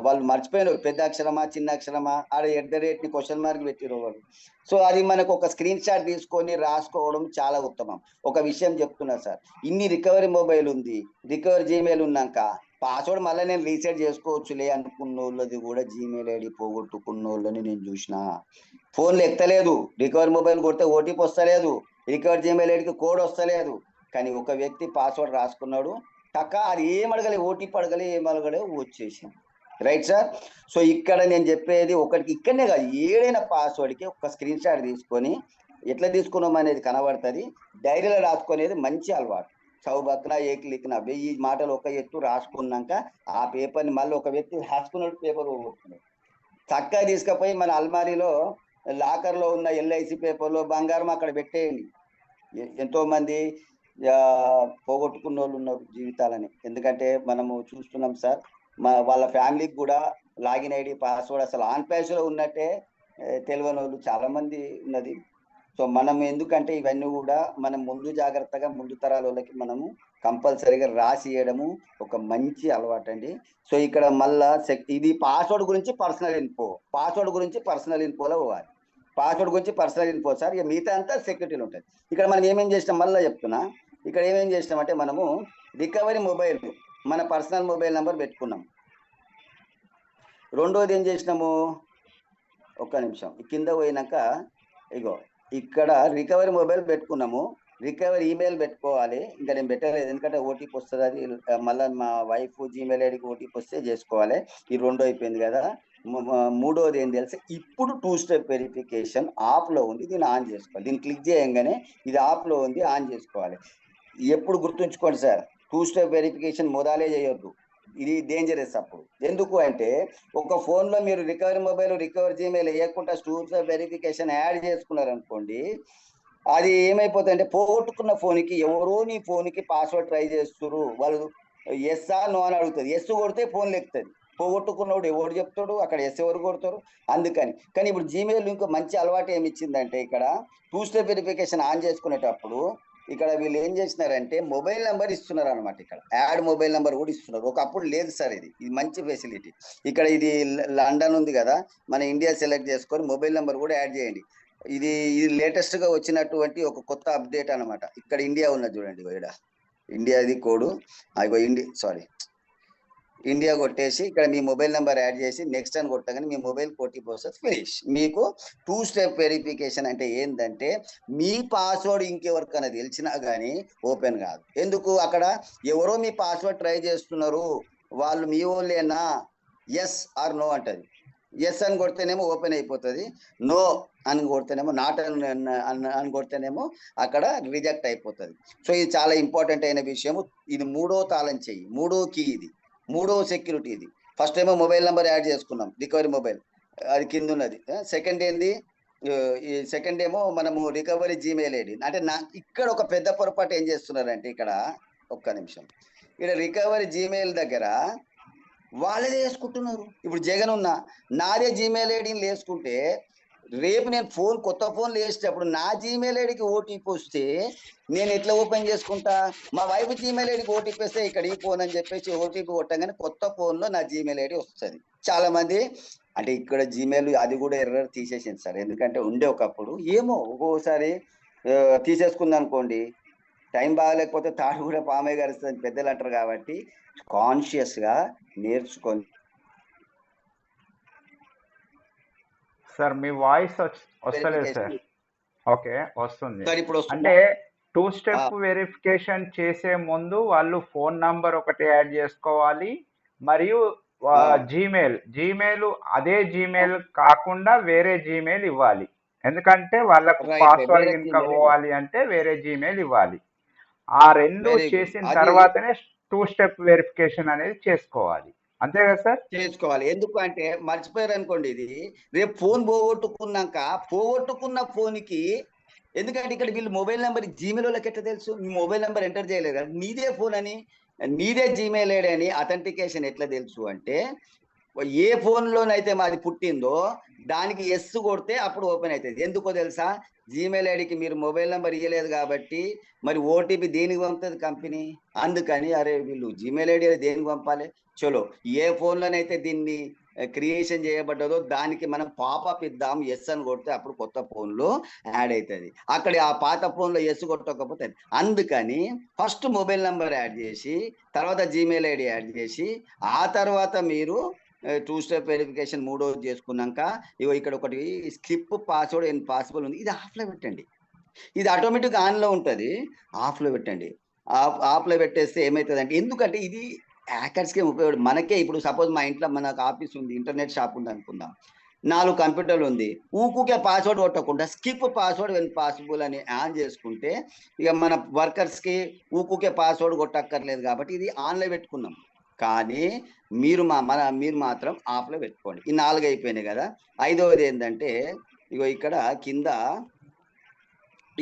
వాళ్ళు మర్చిపోయినారు, పెద్ద అక్షరమా చిన్న అక్షరమా, ఆడ @ క్వశ్చన్ మార్క్ పెట్టిరు వాళ్ళు. సో అది మనకు ఒక స్క్రీన్ షాట్ తీసుకొని రాసుకోవడం చాలా ఉత్తమం. ఒక విషయం చెప్తున్నా సార్, ఇన్ని రికవరీ మొబైల్ ఉంది, రికవరీ జీమెయిల్ ఉన్నాక పాస్వర్డ్ మళ్ళీ నేను రీసెట్ చేసుకోవచ్చులే అనుకున్న వాళ్ళది కూడా జీమెయిల్ ఐడి పోగొట్టుకున్న వాళ్ళని నేను చూసిన. ఫోన్లు ఎక్కలేదు, రికవరీ మొబైల్ కొడితే ఓటీపీ వస్తలేదు, రికవరీ జీమెయిల్ ఐడికి కోడ్ వస్తలేదు. కానీ ఒక వ్యక్తి పాస్వర్డ్ రాసుకున్నాడు, టక్క అది ఏం అడగలే, ఓటీపీ అడగలే, ఏం అడగలే, వచ్చేసింది. Right sir. సో ఇక్కడ నేను చెప్పేది ఒకటికి ఇక్కడనే కాదు, ఏదైనా పాస్వర్డ్కి ఒక స్క్రీన్ షాట్ తీసుకొని ఎట్లా తీసుకున్నాం అనేది కనబడుతుంది. డైరీలో రాసుకునేది మంచి అలవాటు. చౌబక్న ఏక్ లిఖన 1000 మాటలు ఒక ఎత్తు రాసుకున్నాక ఆ పేపర్ని మళ్ళీ ఒక వ్యక్తి రాసుకున్నట్టు పేపర్ పోగొట్టుకున్నాడు. చక్కగా తీసుకుపోయి మన అల్మారీలో లాకర్లో ఉన్న ఎల్ఐసి పేపర్లో బంగారం అక్కడ పెట్టేయండి. ఎంతో మంది పోగొట్టుకున్న వాళ్ళు ఉన్నారు జీవితాలని. ఎందుకంటే మనము చూస్తున్నాం సార్, వాళ్ళ ఫ్యామిలీకి కూడా లాగిన్ ఐడి పాస్వర్డ్ అసలు ఆన్ పేజ్లో ఉన్నట్టే తెలియని వాళ్ళు చాలా మంది ఉన్నది. సో మనం ఎందుకంటే ఇవన్నీ కూడా మనం ముందు జాగ్రత్తగా ముందు తరాల వాళ్ళకి మనము కంపల్సరీగా రాసి ఇవ్వడము ఒక మంచి అలవాటు అండి. సో ఇక్కడ మళ్ళా ఇది పాస్వర్డ్ గురించి పర్సనల్ ఇన్ఫో, పాస్వర్డ్ గురించి పర్సనల్ ఇన్ఫోలో పోవాలి. పాస్వర్డ్ గురించి పర్సనల్ ఇన్ఫో సార్, ఇక మిగతా అంతా సెక్యూరిటీలో ఉంటుంది. ఇక్కడ మనం ఏమేం చేసినాం మళ్ళీ చెప్తున్నా. ఇక్కడ ఏమేం చేసినామంటే మనము రికవరీ మొబైల్ మన పర్సనల్ మొబైల్ నెంబర్ పెట్టుకున్నాం. రెండోది ఏం చేసినాము, ఒక్క నిమిషం కింద పోయినాక ఇగో ఇక్కడ రికవరీ మొబైల్ పెట్టుకున్నాము, రికవరీ ఈమెయిల్ పెట్టుకోవాలి. ఇంకా నేను పెట్టలేదు ఎందుకంటే ఓటీపీ వస్తుంది, అది మళ్ళీ మా వైఫ్ జీమెయిల్ ఐడికి ఓటీపీ వస్తే చేసుకోవాలి. ఈ రెండో అయిపోయింది కదా. మూడోది ఏం తెలుసు, ఇప్పుడు 2 స్టెప్ వెరిఫికేషన్ ఆఫ్లో ఉంది, దీన్ని ఆన్ చేసుకోవాలి. దీన్ని క్లిక్ చేయంగానే ఇది ఆఫ్లో ఉంది, ఆన్ చేసుకోవాలి. ఎప్పుడు గుర్తుంచుకోండి సార్, 2 స్టెప్ వెరిఫికేషన్ మొదలే చేయొద్దు, ఇది డేంజరస్. అప్పుడు ఎందుకు అంటే ఒక ఫోన్లో మీరు రికవరీ మొబైల్ రికవరీ జీమెయిల్ వేయకుండా 2 స్టెప్ వెరిఫికేషన్ యాడ్ చేసుకున్నారనుకోండి, అది ఏమైపోతుందంటే పోగొట్టుకున్న ఫోన్కి ఎవరో నీ ఫోన్కి పాస్వర్డ్ ట్రై చేస్తున్నారు, వాళ్ళు ఎస్ ఆర్ నో అని అడుగుతుంది. ఎస్ కొడితే ఫోన్ లెక్కుతుంది, పోగొట్టుకున్నవాడు ఎవరు చెప్తాడు, అక్కడ ఎస్ ఎవరు కొడతారు. అందుకని కానీ ఇప్పుడు జీమెయిల్ ఇంకో మంచి అలవాటు ఏమి ఇచ్చిందంటే ఇక్కడ 2 స్టెప్ వెరిఫికేషన్ ఆన్ చేసుకునేటప్పుడు ఇక్కడ వీళ్ళు ఏం చేసినారంటే మొబైల్ నెంబర్ ఇస్తున్నారు అనమాట. ఇక్కడ యాడ్ మొబైల్ నెంబర్ కూడా ఇస్తున్నారు. ఒకప్పుడు లేదు సార్, ఇది మంచి ఫెసిలిటీ. ఇక్కడ ఇది లండన్ ఉంది కదా, మన ఇండియా సెలెక్ట్ చేసుకొని మొబైల్ నెంబర్ కూడా యాడ్ చేయండి. ఇది లేటెస్ట్ గా వచ్చినటువంటి ఒక కొత్త అప్డేట్ అనమాట. ఇక్కడ ఇండియా ఉన్నది చూడండి, ఇక్కడ ఇండియాది కోడ్, ఇండియా కొట్టేసి ఇక్కడ మీ మొబైల్ నెంబర్ యాడ్ చేసి నెక్స్ట్ అని కొట్టగానే మీ మొబైల్ ఓటీపీ వస్తుంది, ఫినిష్. మీకు 2 స్టెప్ వెరిఫికేషన్ అంటే ఏంటంటే మీ పాస్వర్డ్ ఇంకెవరికైనా తెలిసినా కానీ ఓపెన్ కాదు. ఎందుకు, అక్కడ ఎవరో మీ పాస్వర్డ్ ట్రై చేస్తున్నారు, వాళ్ళు మీ వాళ్ళేనా, ఎస్ ఆర్ నో అంటది. ఎస్ అని కొడితేనేమో ఓపెన్ అయిపోతుంది, నో అని కొడితేనేమో నాట్ అని కొడితేనేమో అక్కడ రిజెక్ట్ అయిపోతుంది. సో ఇది చాలా ఇంపార్టెంట్ అయిన విషయము. ఇది మూడో తాళం చెయ్యి, మూడో కీ, ఇది మూడో సెక్యూరిటీ. ఇది ఫస్ట్ ఏమో మొబైల్ నెంబర్ యాడ్ చేసుకున్నాం, రికవరీ మొబైల్ అది కింద ఉన్నది. సెకండ్ ఏంది, ఈ సెకండ్ ఏమో మనము రికవరీ జీమెయిల్ ఐడి. అంటే ఇక్కడ ఒక పెద్ద పొరపాటు ఏం చేస్తున్నారంటే, ఇక్కడ ఒక్క నిమిషం, ఇక్కడ రికవరీ జీమెయిల్ దగ్గర వాళ్ళదే వేసుకుంటున్నారు. ఇప్పుడు జగన్ ఉన్న నాదే జీమెయిల్ ఐడిని వేసుకుంటే రేపు నేను కొత్త ఫోన్లు వేసేటప్పుడు నా జీమెయిల్ ఐడికి ఓటీపీ వస్తే నేను ఎట్లా ఓపెన్ చేసుకుంటా? మా వైఫ్ జీమెయిల్ ఐడికి ఓటీపీ వస్తే ఇక్కడ ఈ ఫోన్ అని చెప్పేసి ఓటీపీ కొట్టగానే కొత్త ఫోన్లో నా జీమెయిల్ ఐడి వస్తుంది. చాలా మంది అంటే ఇక్కడ జీమెయిల్ అది కూడా ఎర్రర్ తీసేసింది సార్. ఎందుకంటే ఉండే ఒకప్పుడు ఏమో ఒక్కోసారి తీసేసుకుంది అనుకోండి, టైం బాగాలేకపోతే తాడు కూడా పామే గరుస్తుంది పెద్దలు అంటారు. కాబట్టి కాన్షియస్గా నేర్చుకొని. సార్ మీ వాయిస్ వస్తలేదు సార్. ఓకే వస్తుంది. ఇప్పుడు అంటే 2 స్టెప్ వెరిఫికేషన్ చేసే ముందు వాళ్ళు ఫోన్ నంబర్ ఒకటి యాడ్ చేసుకోవాలి, మరియు జీమెయిల్ అదే జీమెయిల్ కాకుండా వేరే జీమెయిల్ ఇవ్వాలి. ఎందుకంటే వాళ్ళకు పాస్వర్డ్ ఇంకా పోవాలి అంటే వేరే జీమెయిల్ ఇవ్వాలి. ఆ రెండు చేసిన తర్వాతనే 2 స్టెప్ వెరిఫికేషన్ అనేది చేసుకోవాలి. అంతే కదా సార్? చేసుకోవాలి. ఎందుకు అంటే మర్చిపోయారు అనుకోండి, ఇది రేపు ఫోన్ పోగొట్టుకున్న ఫోన్కి, ఎందుకంటే ఇక్కడ వీళ్ళు మొబైల్ నెంబర్ జీమెయిల్ వాళ్ళకి ఎట్లా తెలుసు? మీ మొబైల్ నెంబర్ ఎంటర్ చేయలేదు కదా, నీదే ఫోన్ అని, నీదే జీమెయిల్ ఐడి అని అథెంటికేషన్ ఎట్లా తెలుసు అంటే, ఏ ఫోన్లోనైతే మాది పుట్టిందో దానికి ఎస్ కొడితే అప్పుడు ఓపెన్ అవుతుంది. ఎందుకో తెలుసా? జీమెయిల్ ఐడికి మీరు మొబైల్ నెంబర్ ఇవ్వలేదు కాబట్టి మరి ఓటీపీ దేనికి పంపుతుంది కంపెనీ. అందుకని అరే వీళ్ళు జీమెయిల్ ఐడి దేనికి పంపాలి, చలో ఏ ఫోన్లోనైతే దీన్ని క్రియేషన్ చేయబడ్డదో దానికి మనం పాపప్ ఇద్దాం, ఎస్ అని కొడితే అప్పుడు కొత్త ఫోన్లో యాడ్ అవుతుంది. అక్కడ ఆ పాత ఫోన్లో ఎస్ కొట్టకపోతే అందుకని ఫస్ట్ మొబైల్ నెంబర్ యాడ్ చేసి తర్వాత జీమెయిల్ ఐడి యాడ్ చేసి ఆ తర్వాత మీరు 2 స్టెప్ వెరిఫికేషన్ మూడోది చేసుకున్నాక ఇగో ఇక్కడ ఒకటి స్కిప్ పాస్వర్డ్ అండ్ పాసిబుల్ ఉంది, ఇది ఆఫ్లో పెట్టండి. ఇది ఆటోమేటిక్ ఆన్లో ఉంటుంది, ఆఫ్లో పెట్టండి. ఆఫ్లో పెట్టేస్తే ఏమవుతుందంటే, ఎందుకంటే ఇది హ్యాకర్స్కే ఉపయోగపడు. మనకే ఇప్పుడు సపోజ్ మా ఇంట్లో మనకు ఆఫీస్ ఉంది, ఇంటర్నెట్ షాప్ ఉంది అనుకుందాం. 4 కంప్యూటర్లు ఉంది. ఊకుకే పాస్వర్డ్ కొట్టకుండా స్కిప్ పాస్వర్డ్ వెన్ పాసిబుల్ అని ఆన్ చేసుకుంటే ఇక మన వర్కర్స్కి ఊకుకే పాస్వర్డ్ కొట్టక్కర్లేదు. కాబట్టి ఇది ఆన్లో పెట్టుకున్నాం. కానీ మీరు మాత్రం ఆఫ్లో పెట్టుకోండి. ఈ 4 అయిపోయినాయి కదా. 5వది ఏంటంటే ఇగో ఇక్కడ కింద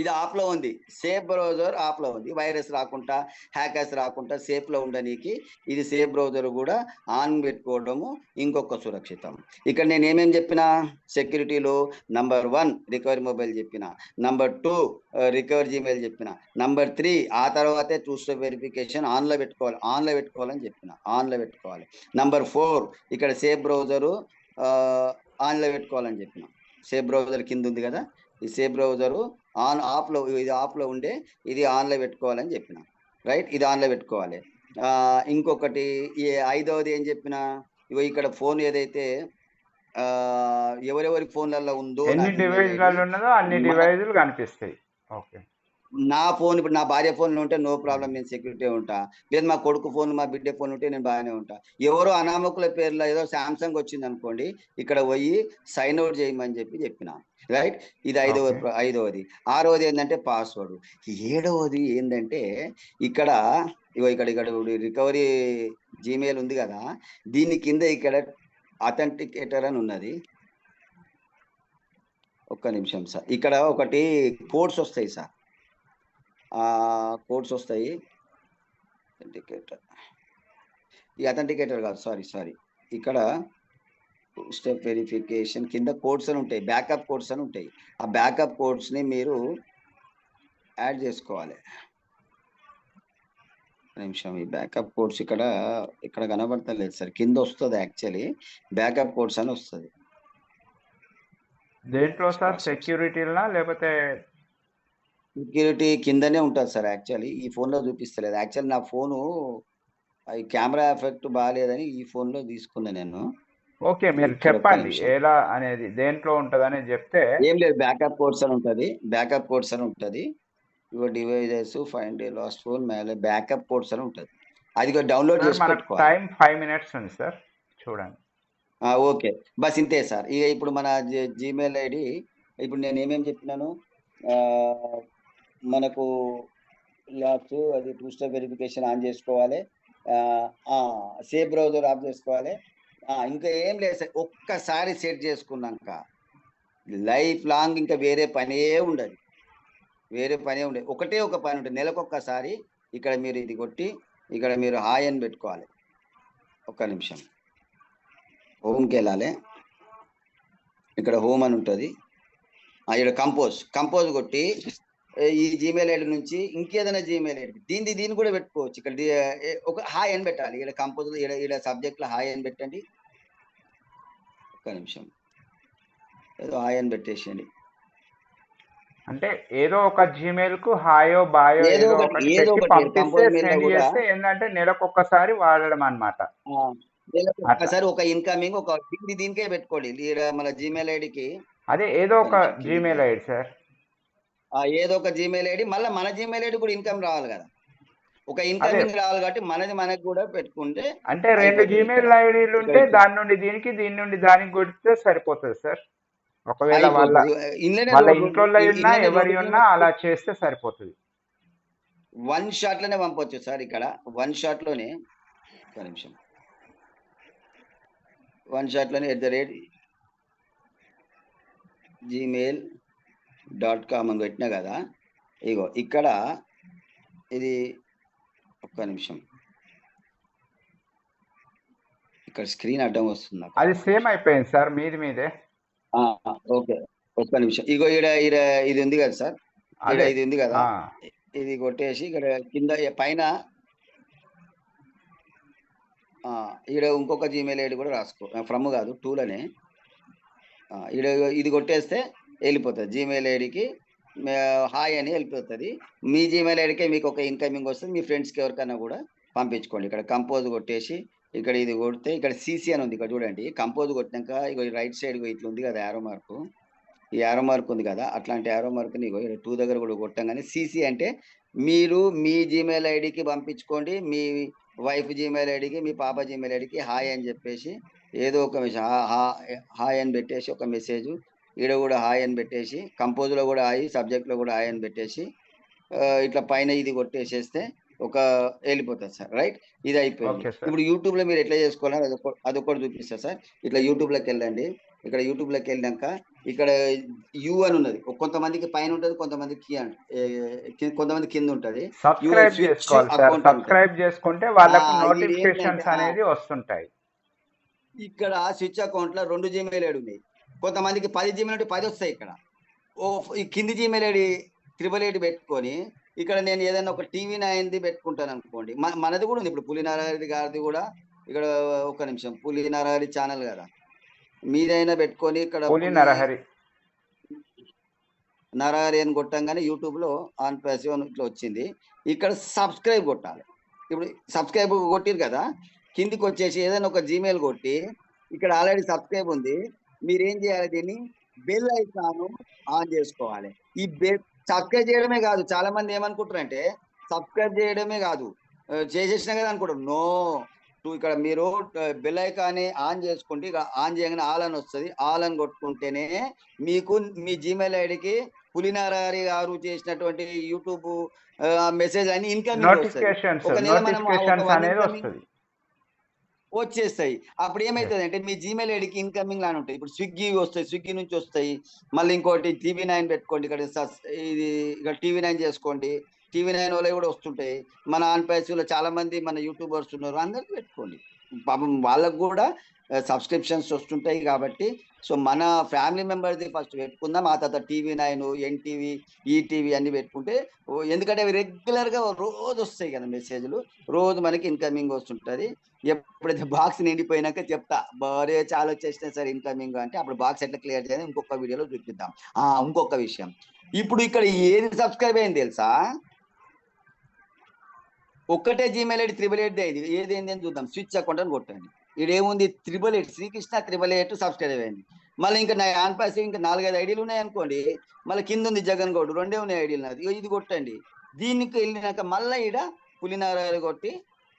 ఇది ఆఫ్లో ఉంది. సేఫ్ బ్రౌజర్ ఆఫ్లో ఉంది. వైరస్ రాకుండా, హ్యాకర్స్ రాకుండా సేఫ్లో ఉండడానికి ఇది సేఫ్ బ్రౌజర్ కూడా ఆన్ పెట్టుకోవడము ఇంకొక సురక్షితం. ఇక్కడ నేను ఏమేమి చెప్పిన, సెక్యూరిటీలో నంబర్ 1 రికవరీ మొబైల్ చెప్పిన, నంబర్ 2 రికవరీ జీమెయిల్ చెప్పిన, నంబర్ 3 ఆ తర్వాతే టూ స్టెప్ వెరిఫికేషన్ ఆన్లో పెట్టుకోవాలని చెప్పిన, ఆన్లో పెట్టుకోవాలి. నంబర్ 4 ఇక్కడ సేఫ్ బ్రౌజరు ఆన్లో పెట్టుకోవాలని చెప్పిన. సేఫ్ బ్రౌజర్ కింద ఉంది కదా, ఈ సేఫ్ బ్రౌజరు ఇది ఆఫ్లో ఉండే ఇది ఆన్లో పెట్టుకోవాలని చెప్పిన. రైట్, ఇది ఆన్లో పెట్టుకోవాలి. ఇంకొకటి 5వది ఏం చెప్పిన, ఇగో ఇక్కడ ఫోన్ ఏదైతే ఎవరెవరి ఫోన్లలో ఉందో, ఎన్ని డివైజ్లలో ఉన్నదో అన్ని డివైజులు కనిపిస్తాయి. ఓకే, నా ఫోన్ ఇప్పుడు నా భార్య ఫోన్లో ఉంటే నో ప్రాబ్లం, నేను సెక్యూరిటీ ఉంటా. లేదు మా కొడుకు ఫోన్, మా బిడ్డ ఫోన్ ఉంటే నేను బాగానే ఉంటా. ఎవరో అనామకుల పేర్లో ఏదో శాంసంగ్ వచ్చింది అనుకోండి, ఇక్కడ పోయి సైన్ అవుట్ చేయమని చెప్పిన. రైట్, ఇది 5వది. 6వది ఏంటంటే పాస్వర్డ్. 7వది ఏంటంటే ఇక్కడ రికవరీ జీమెయిల్ ఉంది కదా, దీని కింద ఇక్కడ అథెంటికేటర్ అని ఉన్నది. ఒక్క నిమిషం సార్, ఇక్కడ ఒకటి కోడ్స్ వస్తాయి సార్, కోడ్స్ వస్తాయి. అథెంటికేటర్ కాదు, సారీ, ఇక్కడ స్టెప్ వెరిఫికేషన్ కింద కోడ్స్ అని ఉంటాయి, బ్యాకప్ కోడ్స్ అని ఉంటాయి. ఆ బ్యాకప్ కోడ్స్ని మీరు యాడ్ చేసుకోవాలి. నిమిషం, ఈ బ్యాకప్ కోడ్స్ ఇక్కడ కనబడతలేదు సార్, కింద వస్తుంది. యాక్చువల్లీ బ్యాకప్ కోడ్స్ అని వస్తుంది. దేంట్లో సార్, సెక్యూరిటీనా లేకపోతే? సెక్యూరిటీ కిందనే ఉంటుంది సార్. యాక్చువల్లీ ఈ ఫోన్లో చూపిస్తలేదు. యాక్చువల్లీ నా ఫోను ఈ కెమెరా ఎఫెక్ట్ బాగాలేదని ఈ ఫోన్లో తీసుకున్నా నేను. ఓకే, మీరు చెప్పండి ఎలా అనేది, దేంట్లో ఉంటుంది అనేది చెప్తే. ఏం లేదు, బ్యాకప్ కోడ్స్ అని ఉంటుంది. Your devices find last phone మేలే బ్యాకప్ కోడ్స్ అని ఉంటుంది. అది డౌన్లోడ్ చేసుకోవాలి. టైం 5 minutes ఉంది సార్, చూడండి. ఓకే, బస్ ఇంతే సార్. ఇక ఇప్పుడు మన జీమెయిల్ ఐడి ఇప్పుడు నేను ఏమేమి చెప్పినాను, మనకు లాస్ట్ అది టూ స్టెప్ వెరిఫికేషన్ ఆన్ చేసుకోవాలి, సేఫ్ బ్రౌజర్ ఆఫ్ చేసుకోవాలి. ఇంకా ఏం లేదు సార్, ఒక్కసారి సెట్ చేసుకున్నాక లైఫ్ లాంగ్ ఇంకా వేరే పనే ఉండదు. ఒకటే ఒక పని ఉంటుంది, నెలకొక్కసారి ఇక్కడ మీరు ఇది కొట్టి ఇక్కడ మీరు హాయ్ అని పెట్టుకోవాలి. ఒక్క నిమిషం, హోమ్కి వెళ్ళాలి. ఇక్కడ హోమ్ అని ఉంటుంది, ఇక్కడ కంపోజ్ కొట్టి ఈ జీమెయిల్ ఐడి నుంచి ఇంకేదైనా జీమెయిల్ ఐడి దీన్ని కూడా పెట్టుకోవచ్చు. ఇక్కడ ఒక హాయ్ అని పెట్టాలి. ఇక్కడ కంపోజ్ ఇక్కడ సబ్జెక్ట్లో హాయ్ అని పెట్టండి. ఒక్క నిమిషం, ఏదో హాయ్ అని పెట్టేసేయండి. అంటే ఏదో ఒక జీమెయిల్ కు హాయో బాయో ఏదో ఒకటి పంపిస్తే సెండ్ చేస్తే ఏంటంటే నెలకొక్కసారి వాడడం అన్నమాట. ఒకసారి ఒక ఇన్కమింగ్ ఒక దీనికే పెట్టుకోండి. మన జీమెయిల్ ఐడికి అదే ఏదో ఒక జీమెయిల్ ఐడి సార్, ఏదో ఒక జీమెయిల్ ఐడి, మళ్ళీ మన జీమెయిల్ ఐడి కూడా ఇన్కమ్ రావాలి కదా, ఒక ఇన్కమింగ్ రావాలి. కాబట్టి మనకి కూడా పెట్టుకుంటే, అంటే 2 జీమెయిల్ ఐడీలు ఉంటే దాని నుండి దీనికి, దీని నుండి దానికి కొడితే సరిపోతుంది సార్. ఒకవేళ వాళ్ళ ఇంట్లో ఉన్నా ఎవరి ఉన్నా అలా చేస్తే సరిపోతుంది. 1 షాట్ లోనే పంపొచ్చు సార్. ఇక్కడ 1 షాట్ లోనే, ఒక నిమిషం, 1 షాట్ లోనే @gmail.com అని పెట్టినా కదా. ఇగో ఇక్కడ ఇది, ఒక్క నిమిషం, ఇక్కడ స్క్రీన్ అడ్డం వస్తుంది. అది సేమ్ అయిపోయింది సార్, మీదే. ఓకే, ఒక్క నిమిషం. ఇగో ఇది ఉంది కదా సార్, ఇది ఉంది కదా, ఇది కొట్టేసి ఇక్కడ కింద పైన ఇక్కడ ఇంకొక జీమెయిల్ ఐడి కూడా రాసుకో, ఫ్రమ్ కాదు టూలనే. ఇది కొట్టేస్తే వెళ్ళిపోతుంది జీమెయిల్ ఐడికి, హాయ్ అని వెళ్ళిపోతుంది. మీ జీమెయిల్ ఐడికే మీకు ఒక ఇన్కమింగ్ వస్తుంది. మీ ఫ్రెండ్స్కి ఎవరికైనా కూడా పంపించుకోండి. ఇక్కడ కంపోజ్ కొట్టేసి ఇక్కడ ఇది కొడితే ఇక్కడ సిసి అని ఉంది, ఇక్కడ చూడండి. కంపోజ్ కొట్టినాక ఇక రైట్ సైడ్ ఇట్లా ఉంది కదా యారో మార్కు, ఈ యారో మార్క్ ఉంది కదా, అట్లాంటి యారో మార్క్ని ఇగో 2 దగ్గర కూడా కొట్టంగానే సిసి అంటే మీరు మీ జీమెయిల్ ఐడికి పంపించుకోండి, మీ వైఫ్ జీమెయిల్ ఐడికి, మీ పాప జీమెయిల్ ఐడికి హాయ్ అని చెప్పేసి ఏదో ఒక మెసేజ్ హాయ్ అని పెట్టేసి ఒక మెసేజ్, ఈడ కూడా హాయ్ అని పెట్టేసి, కంపోజ్లో కూడా హాయ్, సబ్జెక్ట్లో కూడా హాయ్ అని పెట్టేసి ఇట్లా పైన ఇది కొట్టేసేస్తే ఒక వెళ్ళిపోతుంది సార్. రైట్, ఇది అయిపోయింది. ఇప్పుడు యూట్యూబ్లో మీరు ఎట్లా చేసుకోవాలని అదొకటి చూపిస్తారు సార్. ఇట్లా యూట్యూబ్లోకి వెళ్ళండి. ఇక్కడ యూట్యూబ్లోకి వెళ్ళాక ఇక్కడ యూ అని ఉన్నది. కొంతమందికి పైన ఉంటుంది, కొంతమంది కింద ఉంటుంది. సబ్స్క్రైబ్ చేసుకోవాలి సార్. సబ్స్క్రైబ్ చేసుకుంటే వాళ్ళకు నోటిఫికేషన్స్ అనేది వస్తుంటాయి. ఇక్కడ స్విచ్ అకౌంట్ లో 2 జీమెయిల్ ఐడి ఉన్నాయి. కొంతమందికి 10 జీమెయిల్ ఐడి 10 వస్తాయి. ఇక్కడ ఈ కింది జీమెయిల్ ఐడి 888 పెట్టుకొని ఇక్కడ నేను ఏదైనా ఒక TV9 పెట్టుకుంటాను అనుకోండి. మనది కూడా ఉంది. ఇప్పుడు పులి నరహరి గారిది కూడా ఇక్కడ ఒక నిమిషం, పులి నరహరి ఛానల్ కదా, మీదైనా పెట్టుకొని ఇక్కడ నరహరి అని కొట్టంగానే యూట్యూబ్ లో ఆన్ ప్రెస్ ఇట్లా వచ్చింది. ఇక్కడ సబ్స్క్రైబ్ కొట్టాలి. ఇప్పుడు సబ్స్క్రైబ్ కొట్టిరు కదా, కిందికి వచ్చేసి ఏదైనా ఒక జీమెయిల్ కొట్టి ఇక్కడ ఆల్రెడీ సబ్స్క్రైబ్ ఉంది, మీరేం చేయాలి, దీన్ని బెల్ ఐకాన్ ఆన్ చేసుకోవాలి. ఈ సబ్స్క్రైబ్ చేయడమే కాదు, చాలా మంది ఏమనుకుంటారంటే సబ్స్క్రైబ్ చేయడమే కాదు, చేసేసినా కదా అనుకుంటారు. నో, ఇక్కడ మీరు బెల్ ఐకాన్ ఆన్ చేసుకుంటే ఇక ఆన్ చేయగానే ఆల్ అని వస్తుంది. ఆల్ అని కొట్టుకుంటేనే మీకు మీ జీమెయిల్ ఐడికి పులినారారి గారు చేసినటువంటి యూట్యూబ్ మెసేజ్ అని ఇన్కమింగ్ వచ్చేస్తాయి. అప్పుడు ఏమవుతుంది అంటే మీ జీమెయిల్ ఐడికి ఇన్కమింగ్ లానే ఉంటాయి. ఇప్పుడు స్విగ్గీ వస్తాయి, స్విగ్గీ నుంచి వస్తాయి. మళ్ళీ ఇంకోటి TV9 పెట్టుకోండి, ఇక్కడ ఇది ఇక్కడ TV9 చేసుకోండి. TV9 వాళ్ళవి కూడా వస్తుంటాయి. మన ఆన్ ప్యాస్లో చాలా మంది మన యూట్యూబర్స్ ఉన్నారు, అందరికి పెట్టుకోండి. పాపం వాళ్ళకు కూడా సబ్స్క్రిప్షన్స్ వస్తుంటాయి. కాబట్టి సో మన ఫ్యామిలీ మెంబర్ది ఫస్ట్ పెట్టుకుందాం, ఆ తర్వాత TV9, NTV, ఈటీవీ అన్ని పెట్టుకుంటే, ఎందుకంటే అవి రెగ్యులర్గా రోజు వస్తాయి కదా మెసేజ్లు, రోజు మనకి ఇన్కమింగ్ వస్తుంటుంది. ఎప్పుడైతే బాక్స్ నిండిపోయినాక చెప్తా, బరే చాలా వచ్చేసినాయి సార్ ఇన్కమింగ్ అంటే, అప్పుడు బాక్స్ ఎట్లా క్లియర్ చేయాలి ఇంకొక వీడియోలో చూపిద్దాం. ఇంకొక విషయం, ఇప్పుడు ఇక్కడ ఏది సబ్స్క్రైబ్ అయింది తెలుసా, ఒక్కటే జీమెయిల్ ఐడి 888 అయింది. ఏదేంది అని చూద్దాం. స్విచ్ అకౌంట్ అని కొట్టండి. ఇదేముంది 888 శ్రీకృష్ణ 888 సబ్స్క్రైబ్ అయింది. మళ్ళీ ఇంకా నా ఆన్ పాస్ ఇంకా 4-5 ఐడీలు ఉన్నాయి అనుకోండి, మళ్ళీ కింద ఉంది జగన్ గౌడ్, 2 ఉన్నాయి ఐడీలు నాది. ఇది కొట్టండి. దీనికి వెళ్ళినాక మళ్ళీ ఈడ పులినారారి కొట్టి,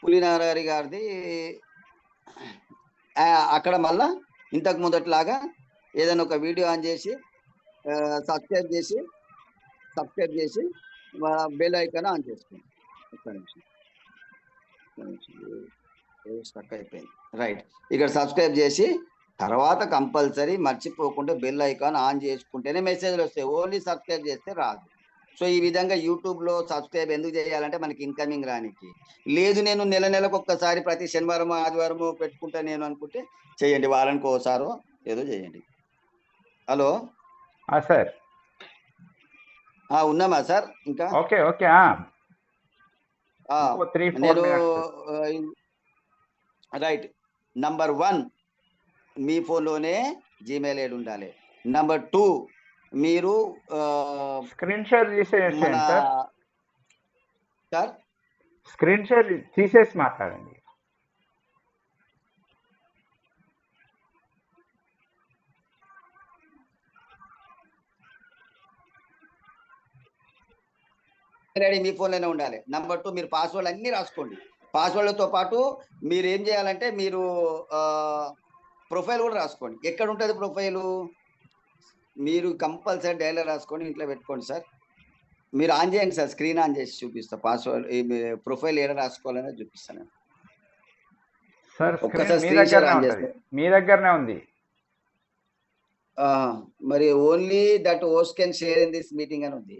పులినారారి గారిది అక్కడ మళ్ళా ఇంతకు ముందట్లాగా ఏదైనా ఒక వీడియో ఆన్ చేసి సబ్స్క్రైబ్ చేసి బెల్ ఐకాన్ ఆన్ చేసుకోండి. ఒక్క నిమిషం స్టక్ అయిపోయింది. రైట్, ఇక్కడ సబ్స్క్రైబ్ చేసి తర్వాత కంపల్సరీ మర్చిపోకుండా బెల్ ఐకాన్ ఆన్ చేసుకుంటేనే మెసేజ్లు వస్తాయి. ఓన్లీ సబ్స్క్రైబ్ చేస్తే రాదు. సో ఈ విధంగా యూట్యూబ్లో సబ్స్క్రైబ్ ఎందుకు చేయాలంటే మనకి ఇన్కమింగ్ రానికి. లేదు నేను నెలకు ఒక్కసారి ప్రతి శనివారం ఆదివారం పెట్టుకుంటా నేను అనుకుంటే చేయండి, వారానికి ఒకసారో ఏదో చేయండి. హలో సార్, ఉన్నామా సార్? ఇంకా ఓకే నేను రైట్, నంబర్ 1 మీ ఫోన్లోనే జీమెయిల్ ఐడి ఉండాలి. నంబర్ 2 మీరు స్క్రీన్ షేర్ చేసేసి సార్ స్క్రీన్ షేర్ తీసేసి మాట్లాడండి. ఐడి మీ ఫోన్లోనే ఉండాలి. నంబర్ 2 మీరు పాస్వర్డ్ అన్ని రాసుకోండి. పాస్వర్డ్లతో పాటు మీరు ఏం చేయాలంటే మీరు ప్రొఫైల్ కూడా రాసుకోండి. ఎక్కడ ఉంటుంది ప్రొఫైలు, మీరు కంపల్సరీ డైలర్ రాసుకోండి, ఇంట్లో పెట్టుకోండి సార్. మీరు ఆన్ చేయండి సార్, స్క్రీన్ ఆన్ చేసి చూపిస్తా. పాస్వర్డ్ ప్రొఫైల్ ఏడ రాసుకోవాలనే చూపిస్తాను. ఒక్కసారి మీ దగ్గరనే ఉంది. మరి only that host can share in this meeting అని ఉంది.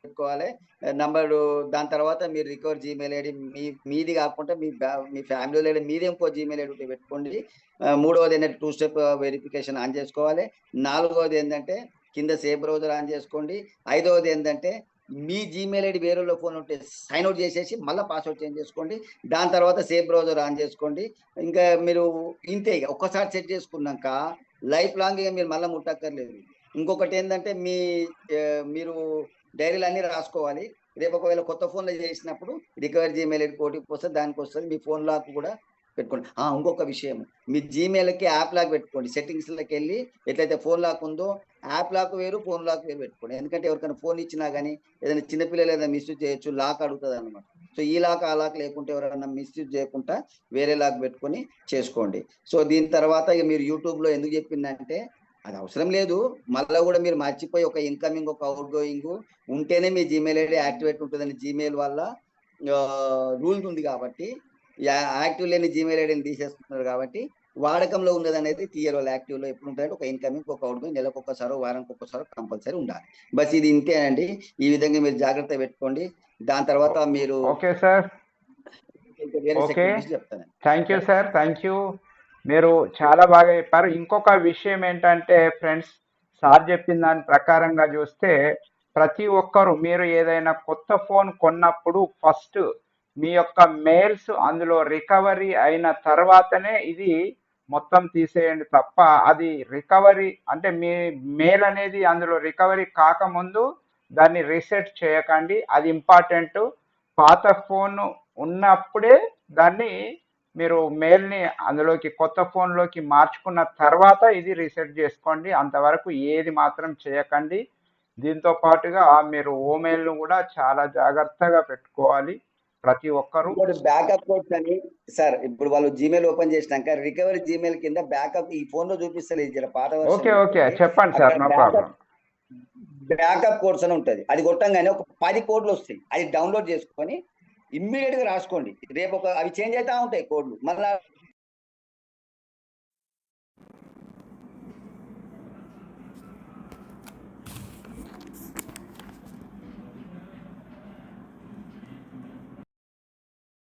పెట్టుకోవాలి నంబరు. దాని తర్వాత మీరు రికవర్ జీమెయిల్ ఐడి మీది కాకుండా మీ ఫ్యామిలీలో మీదే ఇంకో జీమెయిల్ ఐడి పెట్టుకోండి. 3వది ఏంటంటే 2 స్టెప్ వెరిఫికేషన్ ఆన్ చేసుకోవాలి. 4వది ఏంటంటే కింద సేవ్ బ్రౌజర్ ఆన్ చేసుకోండి. 5వది ఏంటంటే మీ జీమెయిల్ ఐడి వేరే ఫోన్ ఉంటే సైన్ అవుట్ చేసేసి మళ్ళీ పాస్వర్డ్ చేంజ్ చేసుకోండి. దాని తర్వాత సేవ్ బ్రౌజర్ ఆన్ చేసుకోండి. ఇంకా మీరు ఇంతే, ఒక్కసారి సెట్ చేసుకున్నాక లైఫ్ లాంగ్ ఇక మీరు మళ్ళీ ముట్టక్కర్లేదు. ఇంకొకటి ఏంటంటే మీరు డైరీలు అన్నీ రాసుకోవాలి. రేపు ఒకవేళ కొత్త ఫోన్లో చేసినప్పుడు రికవరీ జీమెయిల్ ఐడి ఓటీపీ వస్తుంది, దానికి వస్తుంది. మీ ఫోన్ లాక్ కూడా పెట్టుకోండి. ఇంకొక విషయం, మీ జీమెయిల్కి యాప్ లాక్ పెట్టుకోండి. సెట్టింగ్స్లోకి వెళ్ళి ఎట్లయితే ఫోన్ లాక్ ఉందో యాప్ లాక్ వేరు, ఫోన్ లాక్ వేరు పెట్టుకోండి. ఎందుకంటే ఎవరికైనా ఫోన్ ఇచ్చినా కానీ ఏదైనా చిన్నపిల్లలు ఏదైనా మిస్యూజ్ చేయొచ్చు, లాక్ అడుగుతుంది అనమాట. సో ఈ లాక్ ఆ లాక్ లేకుంటే ఎవరైనా మిస్యూజ్ చేయకుండా వేరే లాక్ పెట్టుకొని చేసుకోండి. సో దీని తర్వాత ఇక మీరు యూట్యూబ్లో ఎందుకు చెప్పిందంటే అది అవసరం లేదు, మళ్ళీ కూడా మీరు మర్చిపోయి ఒక ఇన్కమింగ్ ఒక అవుట్ గోయింగ్ ఉంటేనే మీ జీమెయిల్ ఐడి యాక్టివేట్ ఉంటుందని జీమెయిల్ వల్ల రూల్స్ ఉంది కాబట్టి, యాక్టివ్ లేని జీమెయిల్ ఐడిని తీసేస్తున్నారు కాబట్టి వాడకంలో ఉన్నది అనేది తీయర్ వాళ్ళు యాక్టివ్ లో ఎప్పుడు ఉంటారంటే ఒక ఇన్కమింగ్ ఒక అవుట్ గోయింగ్ నెలకు ఒక్కసారో వారానికి ఒక్కసారో కంపల్సరీ ఉండాలి. బస్ ఇది ఇంతేనండి. ఈ విధంగా మీరు జాగ్రత్త పెట్టుకోండి. దాని తర్వాత మీరు ఓకే సార్, వేరే ఓకే, సెక్యూరిటీస్ చెప్తాను. Thank you sir, thank you. మీరు చాలా బాగా చెప్పారు. ఇంకొక విషయం ఏంటంటే ఫ్రెండ్స్, సార్ చెప్పిన దాని ప్రకారంగా చూస్తే ప్రతి ఒక్కరు మీరు ఏదైనా కొత్త ఫోన్ కొన్నప్పుడు ఫస్ట్ మీ యొక్క మెయిల్స్ అందులో రికవరీ అయిన తర్వాతనే ఇది మొత్తం తీసేయండి తప్ప, అది రికవరీ అంటే మీ మెయిల్ అనేది అందులో రికవరీ కాకముందు దాన్ని రీసెట్ చేయకండి. అది ఇంపార్టెంట్. పాత ఫోన్ ఉన్నప్పుడే దాన్ని మీరు మెయిల్ని అందులోకి కొత్త ఫోన్లోకి మార్చుకున్న తర్వాత ఇది రీసెట్ చేసుకోండి. అంతవరకు ఏది మాత్రం చేయకండి. దీంతో పాటుగా మీరు ఓమెయిల్ను కూడా చాలా జాగ్రత్తగా పెట్టుకోవాలి ప్రతి ఒక్కరు. బ్యాకప్ కోడ్స్ అని సార్, ఇప్పుడు వాళ్ళు జీమెయిల్ ఓపెన్ చేసినాక రికవరీ జీమెయిల్ కింద బ్యాకప్ ఈ ఫోన్ లో చూపిస్తలేదు పాత ఓకే ఓకే, చెప్పండి sir, no problem. Backup codes అని ఉంటుంది. అది కొట్టంగానే ఒక 10 కోడ్లు వస్తాయి. అది డౌన్లోడ్ చేసుకొని ఇమ్మీడియట్ గా రాసుకోండి. రేపు అవి చేంజ్ అవుతా ఉంటాయి కోడ్లు. మళ్ళీ